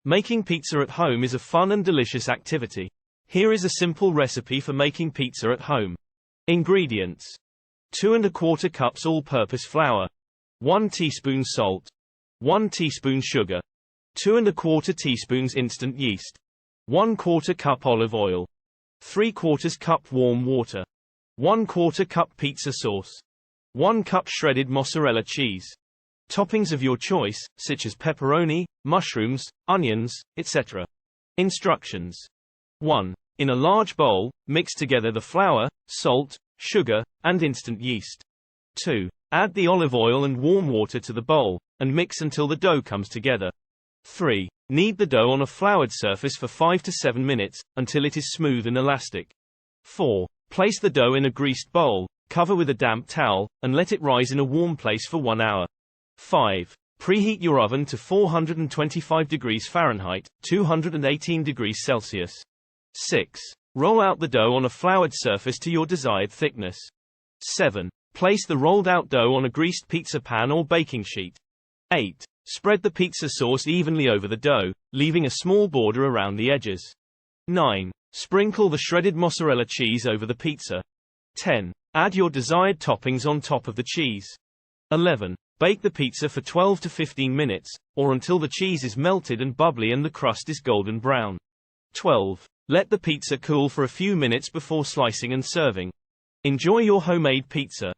Making pizza at home is a fun and delicious activity. Here is a simple recipe for making pizza at home. Ingredients: 2 1/4 cups all-purpose flour, 1 teaspoon salt, 1 teaspoon sugar, 2 1/4 teaspoons instant yeast, 1/4 cup olive oil, 3/4 cup warm water, 1/4 cup pizza sauce, 1 cup shredded mozzarella cheese. Toppings of your choice, such as pepperoni, mushrooms, onions, etc. Instructions. 1. In a large bowl, mix together the flour, salt, sugar, and instant yeast. 2. Add the olive oil and warm water to the bowl, and mix until the dough comes together. 3. Knead the dough on a floured surface for 5 to 7 minutes, until it is smooth and elastic. 4. Place the dough in a greased bowl, cover with a damp towel, and let it rise in a warm place for 1 hour. 5. Preheat your oven to 425 degrees Fahrenheit, 218 degrees Celsius. 6. Roll out the dough on a floured surface to your desired thickness. 7. Place the rolled out dough on a greased pizza pan or baking sheet. 8. Spread the pizza sauce evenly over the dough, leaving a small border around the edges. 9. Sprinkle the shredded mozzarella cheese over the pizza. 10. Add your desired toppings on top of the cheese. 11. Bake the pizza for 12 to 15 minutes, or until the cheese is melted and bubbly and the crust is golden brown. 12. Let the pizza cool for a few minutes before slicing and serving. Enjoy your homemade pizza.